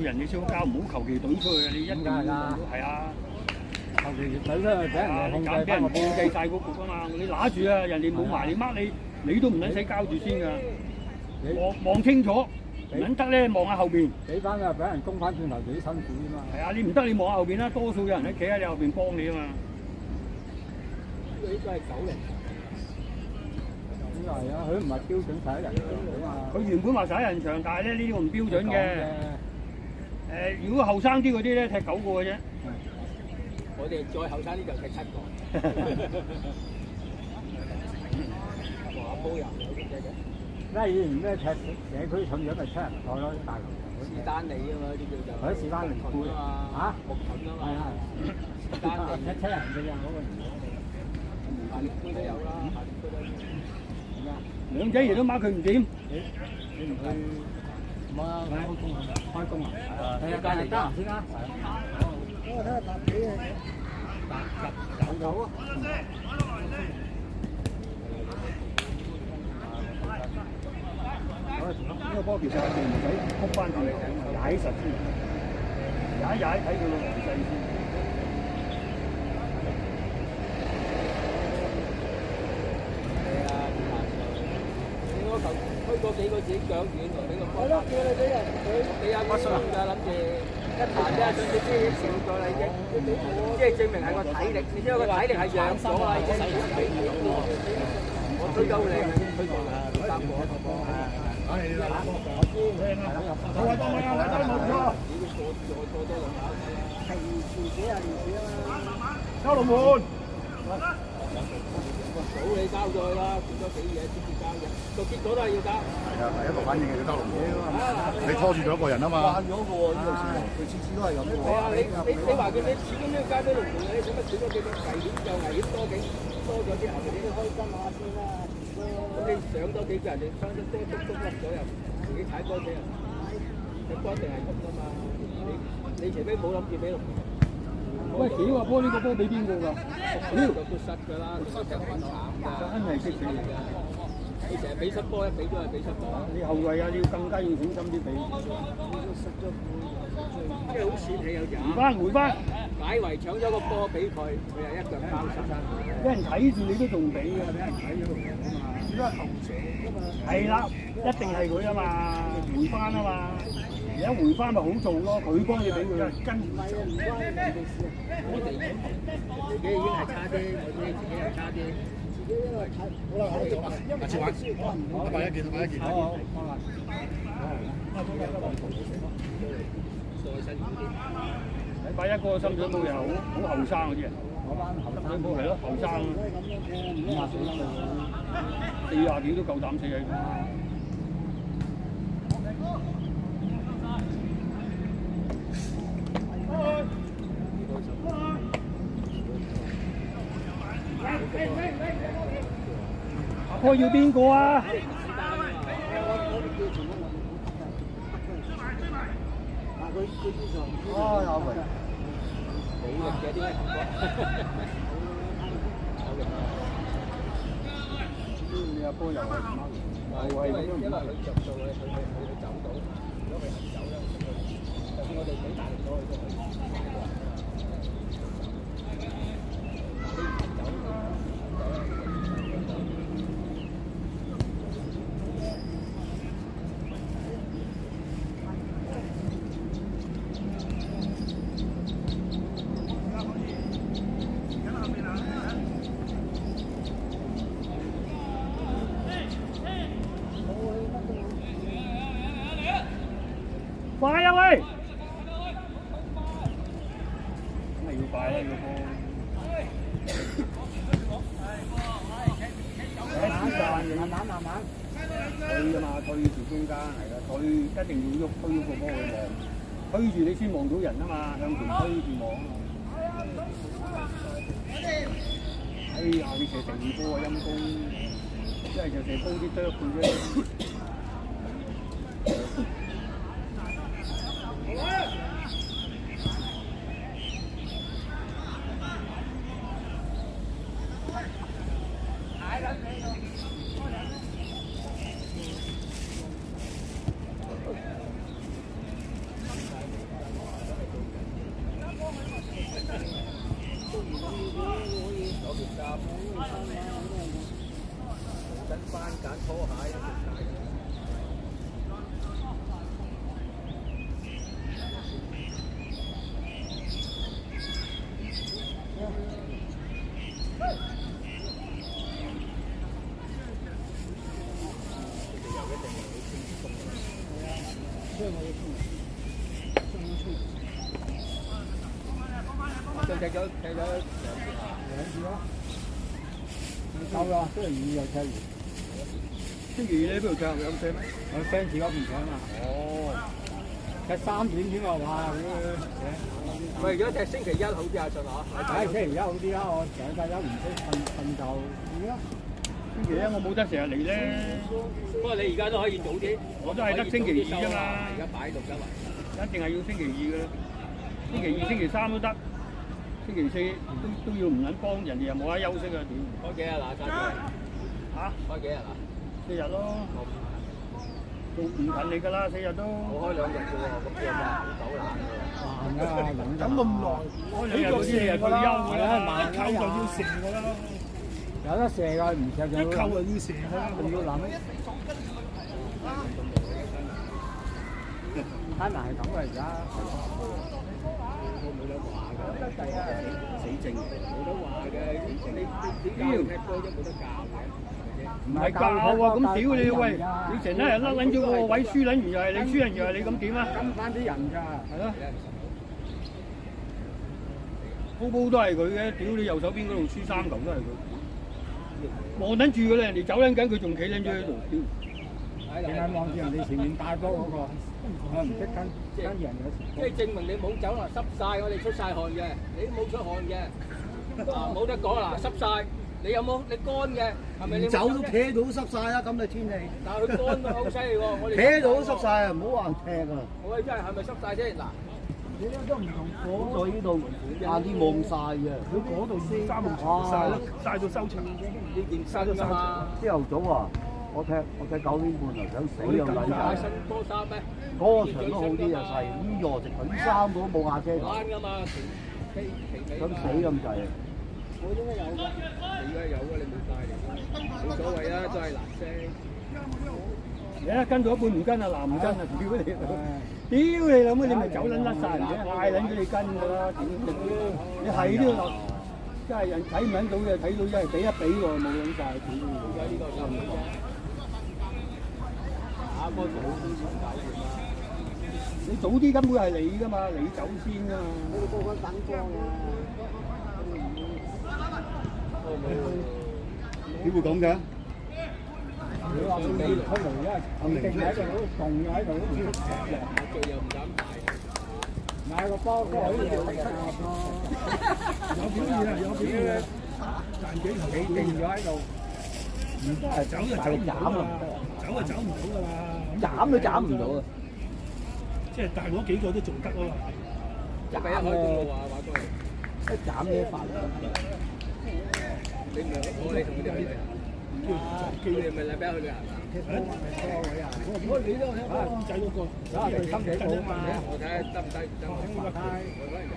人哋燒膠唔好求其懟出去，你一定要係啊，求其懟出去俾人哋控制俾人控制晒個局啊嘛！你揦住啊，人哋冇埋你掹你都唔撚使交住先㗎。望清楚，唔撚得咧望下後邊。俾翻啊！俾人攻翻轉頭幾辛苦啊嘛。係啊，你唔得你望下後邊啦，多數有人喺企喺你後邊幫你啊嘛。呢個應該係狗嚟。係啊，佢唔係標準11人場啊嘛。佢原本話11人場，但係咧呢個唔標準嘅。如果後生啲嗰啲咧踢9個嘅啫。我哋再後生啲就踢7個。華波人有啲嘅。以前咩踢社區重咗咪7人賽咯，大球場。士丹利啊嘛，啲叫做。喺士丹利杯啊。嚇？木盾啊嘛。係啊。士丹利踢7人嘅咋嗰個年代。大力杯都有啦，大力杯都有。兩仔爺都孖佢唔掂。你唔去？唔啊！開工啊！係啊，隔離得閒先啦。我睇下搭幾嘅。搭9啊！呢個波其實係唔使撲翻住踩實先，踩睇佢個來勢先。推過幾個自己腳軟喎，俾個波。係咯，叫你俾人俾阿乜水㗎，諗住一彈啫，總之啲少咗啦已經，即係證明係個體力，你知道個體力係弱咗啦已經。我推夠你，推過啦，3個。我知，好啊，當我有啦，冇錯。過多兩下。係幾啊嘛？交龍門。早你交咗去啦，變咗幾嘢先至交嘅，個結果都係要交。係啊，第一個反應係要交龍門。你拖住咗一個人啊嘛。慣咗嘅喎，呢個佢次次都係咁嘅喎。係啊，你話佢你始終都要交俾龍門嘅，你使乜少咗幾個危險又危險多咗啲後邊你都開心下先啦。咁你上多幾個人，你翻得多篤甩咗又自己踩波死人，隻波一定係咁噶嘛。你除非冇諗住俾龍門。喂，屌啊！波呢個波俾邊個㗎？屌，都失㗎啦，失就慘㗎。真係識死你㗎！你成日俾失波，一俾都係俾失波。你後衞啊，你要更加要小心啲俾。即係好似你有時回翻，解圍搶咗個波俾佢，佢又一腳包失。俾人睇住你都仲俾㗎，俾人睇咗龍門啊嘛。呢個係後者㗎嘛。係啦，一定係佢啊嘛，回翻啊嘛。而家回翻咪好做咯，佢幫你俾佢，跟唔係啊，唔關你哋事啊。我哋自己已經係差啲，我哋自己係差啲。自己因為睇好啦，下次玩100件，100件。好，好，好。再辛苦啲。101個深水埗又好後生嗰啲人。嗰班後生深水埗係咯，後生。50幾都夠膽死嘅。我要邊個啊？哦，有咪？冇力嘅點解咁講？你阿波又係因為佢着數嘅，佢走到，如果佢唔走咧，就算我哋幾大力咗，佢都可以快過。你唔走，快啊喂！咁咪要快啦，要波。慢慢。推㗎嘛，推住中間係啦，推一定要喐，推個波去望，推住你先望到人啊嘛，向前推住望啊嘛。哎呀，你射第2波啊陰公，一係就射高啲啄佢啫。條衫，跟翻揀拖鞋。踢咗2次咯，夠啦，星期2又踢完。星期二你邊度踢？有踢咩？我 fans 嗰邊踢啊嘛。哦，踢3點添啊！哇，喂，如果踢星期1好啲啊，順啊？唉，星期1好啲啦，我成日都唔識瞓就點啊？星期一我冇得成日嚟咧。不過你而家都可以早啲，我都係得星期2啫嘛。而家擺度㗎嘛，一定係要星期2㗎啦。星期2、星期3都得。星期4都要唔撚幫人哋又冇得休息啊！屌！開幾日嗱？嚇？開幾日啊？4日咯。都唔近你㗎啦，4日都。我開2日啫喎，咁樣啊，好狗懶㗎。慢啊，咁耐，開2日嗰啲係退休㗎啦，慢一扣就要射㗎啦，有得射㗎，唔射就一扣就要射㗎啦，仲要諗。睇埋係咁㗎而家。死症，冇得話嘅，你教踢波都冇得教嘅，唔係教啊！咁屌你喂，你成日甩撚咗個位，輸撚完又係你，輸人又係你，咁點啊？跟翻啲人㗎，係咯，鋪鋪都係佢嘅，屌你右手邊嗰度輸3球都係佢，望撚住㗎啦，人哋走撚緊，佢仲企撚咗喺度，屌！淨係望住人哋前面帶波嗰個，我唔識跟人有時。即係證明你冇走啦，濕晒，我哋出晒汗嘅，你都冇出汗嘅，啊冇得講啦，濕晒，你有冇你乾嘅？係咪你走都茄到濕晒啦，咁嘅天氣。但係佢乾都好犀利喎，我哋茄到都濕晒啊，唔好話踢啊！我哋真係咪濕晒先？嗱，你都唔同嗰在呢度晏啲冇咁晒嘅，佢嗰度3號場曬咯，曬到收場。呢件衫㗎嘛，朝頭早啊，我踢9點半啊，想死咁買撚新波衫咩？嗰個場都好啲啊，細呢個直頭啲衫都冇瓦遮頭，啱㗎嘛，想死咁滯啊！我應該有㗎，你應該有㗎，你冇帶嚟，冇所謂啊，都係藍色。你一跟到一半唔跟啊，嗱唔跟啊，屌你！屌你諗乜？你咪走撚甩曬人嘅，嗌撚咗你跟㗎啦，屌你！你係都要真係人睇唔撚到嘅，睇到真係比一比喎，冇撚曬，屌！而家呢個就唔啫，打波早啲先搞掂啦。你早啲根本係你㗎嘛，你走先㗎嘛。你哋個個等光啊！點會咁嘅？你話佢未出嚟咧，定喺度，動喺度，最又唔敢排。買個波都可以有出有表現啊，有表現，賺幾球你定咗喺度，唔得係走就走唔到啊，走就走唔到㗎啦。斬都斬唔到啊！即係大嗰幾個都仲得啊嘛。1-1開公路啊，話過嚟。一斬呢一發。你唔係我哋同佢哋去啊？叫你咪禮拜去旅行啊？我你都係公仔嗰個，啊，對心幾好嘛。我睇下得唔得？得唔得？我可能有。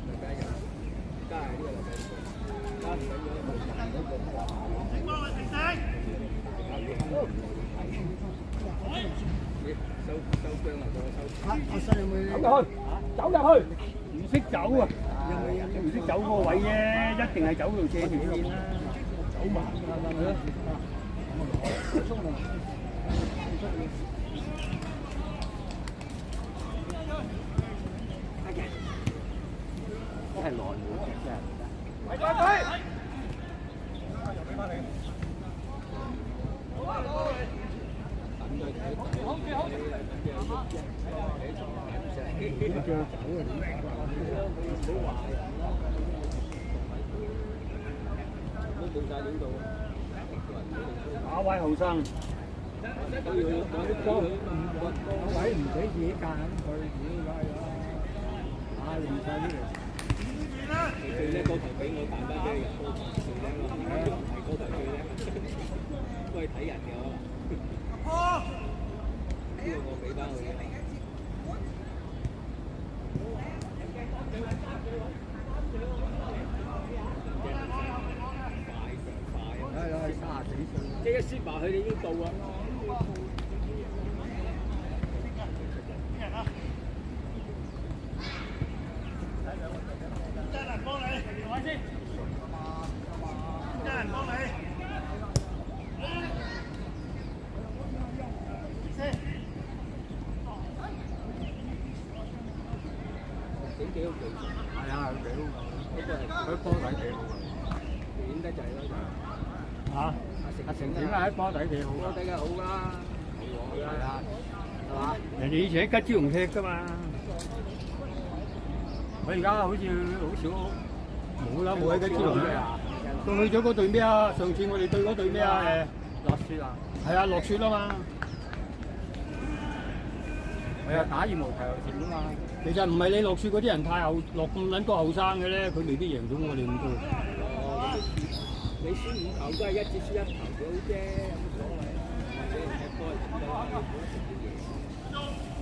禮拜日，加係呢個禮拜日，加唔緊要，冇賺嗰個。收姜啊！我細有冇？走入去，唔識走啊！唔識走嗰個位啫，一定係走到借條線啦。走慢係咯。係來回嘅。打位後生，位唔俾自己間佢，用晒呢度。最叻嗰頭俾我彈翻俾你，嗰頭最叻咯，係嗰頭最叻，都係睇人嘅可能。呢個我俾翻佢嘅。攝埋佢哋已經到啦。幾好技術，係啊，幾好。呢個係佢波底幾好短得滯咯就。啊！阿成點啊？喺波底幾好波底梗係好啦，係啊，係嘛？人哋以前喺吉之龍踢㗎嘛，佢而家好似好少冇啦，冇喺吉之龍踢。仲去咗嗰隊咩啊？上次我哋對嗰隊咩啊？落雪啊！係啊，落雪啊嘛。佢又打羽毛球又點啊嘛？其實唔係你落雪嗰啲人太後落咁撚多後生嘅咧，佢未必贏到我哋咁多。哦，你輸5球都係1至輸1球幾好啫，有乜所謂？你踢波係咁多，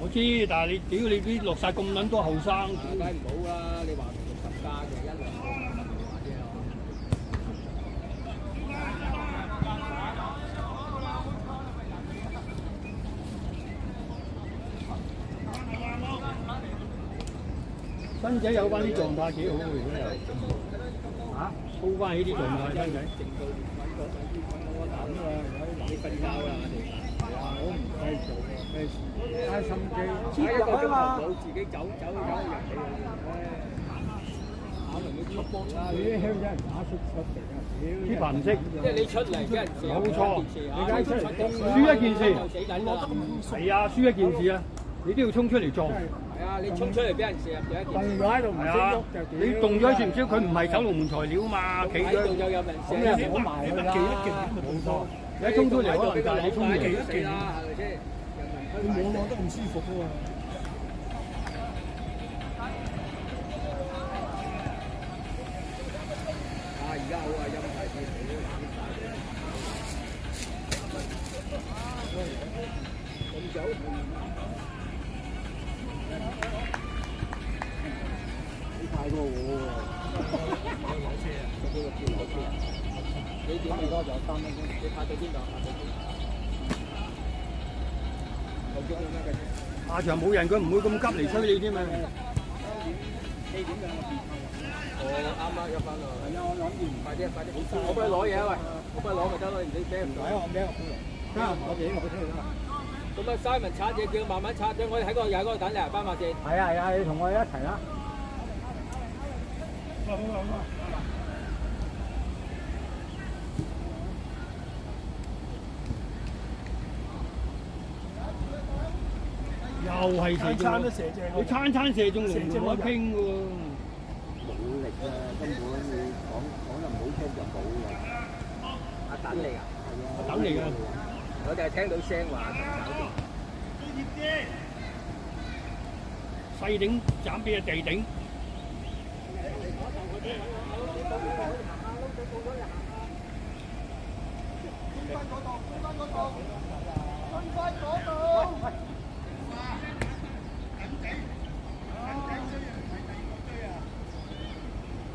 我知，但係你屌你啲落晒咁撚多後生，梗係唔好啦！你話60加嘅1兩個話啫。新仔有翻啲狀態幾好喎，而家又嚇高翻起啲狀態，新仔。整到揾我等啊！你瞓覺啦，我哋。我唔使做嘅，咩事？開心機。一個鐘頭冇自己走入嚟。可能佢出波啊！你啲香港人打出嚟啊！呢排唔識，即係你出嚟俾人射，冇錯你梗係出嚟輸一件事就死緊啦。係啊，輸一件事啊，你都要衝出嚟撞。係啊，你衝出嚟俾人射入咗一件事。動咗喺度唔係啊，你動咗算唔算？佢唔係守龍門材料啊嘛，企喺度咗。就有人射。咁你唔好埋佢啦。冇錯，你一衝出嚟可能就係你衝出嚟。死啦，係咪先？你網絡得咁舒服喎。啊！而家好啊，陰牌啲咁早？你太過我喎。你點幾多就3分鐘？你拍到邊度？拍到邊？夠鐘啦咩？下場冇人，佢唔會咁急嚟催你添嘛。4點㗎。哦，啱啦，入翻啦。係啊，我諗住快啲，快啲。我幫你攞嘢啊喂！我幫你攞咪得咯，唔使孭唔到。我孭落去。得，我自己落去出去啦。咁啊，Simon 拆嘢叫慢慢拆啫，我哋喺嗰度又喺嗰度等你啊，斑馬線。係啊係啊，你同我一齊啦。又係射中，餐都射正，你餐射中龍門冇得傾嘅喎。冇力啊，根本你講得唔好聽就冇力。啊，等你啊！我等你㗎。我就係聽到聲話細頂斬俾地頂。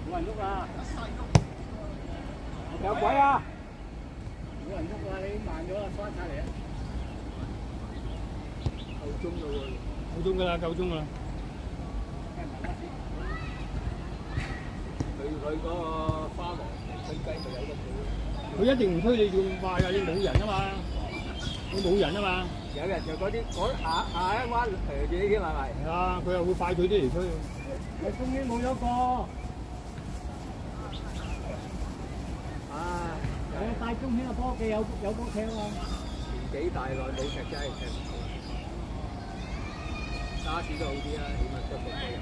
冇人喐啊！有鬼啊！冇人喐啊！你慢咗啊，翻晒嚟啊！夠鐘咯喎！夠鐘㗎啦，夠鐘㗎啦。佢嗰個花王推雞咪有得做。佢一定唔推你咁快㗎，你冇人啊嘛，你冇人啊嘛。有人就嗰啲下一彎斜住呢啲係咪？係啊，佢又會快佢啲嚟推。你終於冇咗個。啊！大中興嘅波記有波踢啊！年紀大耐冇踢真係踢唔到。沙士都好啲啦，起碼得個波有。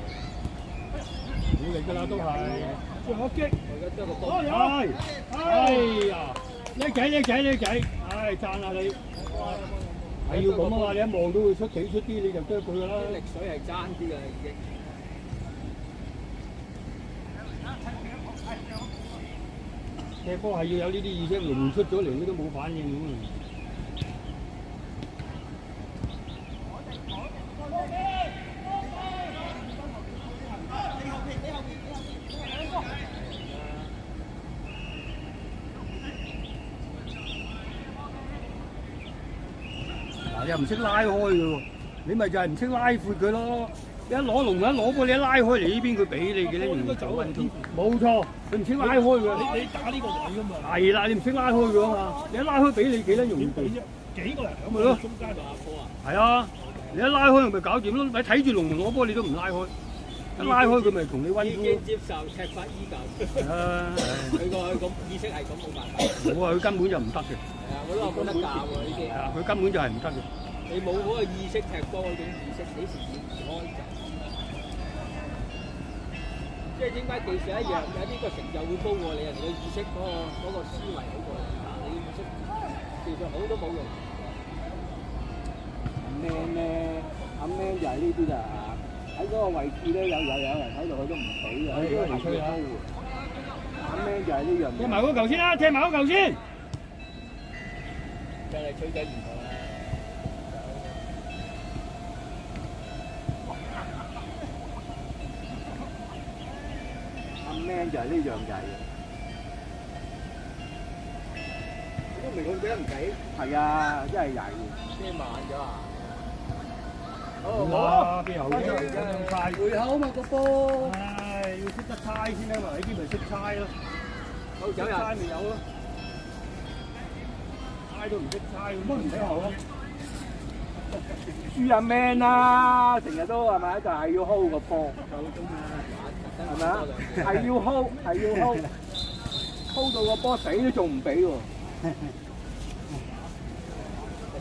冇力㗎啦，都係。仲有擊，我而家得個波。哎呀，叻仔，唉，讚下你。係要咁啊嘛，你一望到佢出幾出啲，你就得佢㗎啦。力水係爭啲㗎已經。踢波係要有呢啲意識，龍門出咗嚟你都冇反應咁啊！又唔識拉開嘅喎，你咪就係唔識拉闊佢咯。一攞龍一攞波，你一拉開嚟呢邊，佢俾你嘅咧，容易走運啲。冇錯，佢唔識拉開㗎。你打呢個位㗎嘛？係啦，你唔識拉開佢啊嘛，你一拉開俾你幾多容易避？幾個人咁咪咯，中間度阿波啊？係啊，你一拉開咪搞掂咯。你睇住龍門攞波，你都唔拉開，一拉開佢咪同你温已夫。經接受踢法依舊。啊，佢個咁意識係咁冇辦法。我話佢根本就唔得嘅。係啊，我都話冇得教喎呢啲。係啊，佢根本就係唔得嘅。你冇嗰個意識踢波嗰種意識，幾時點開就？即係點解技術一樣，有啲個成就會高過你，人哋個意識嗰個思維好過你。你意識技術好都冇用。Man 咧，阿 Man 就係呢啲啦，喺嗰個位置咧有人喺度，佢都唔俾啊。呢個係最高嘅。阿 Man 就係呢樣嘢。踢埋嗰球先啦，踢埋嗰球先。真係吹雞唔同啦。阿 Man 就係呢樣嘢嘅。都唔明佢俾得唔俾？係啊，真係曳嘅。即係慢咗啊！好，邊有啫？咁快回口嘛個波。唉，要識得猜先啦嘛，呢啲咪識猜咯。好走人。猜咪有咯。猜都唔識猜，咁唔睇後咯。輸阿 Man 啦，成日都係咪？就係要 hold 個波，係咪啊？係要 hold 到個波死都仲唔俾喎。特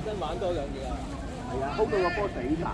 登玩多兩嘢啊！係啊，hold 到個波死晒。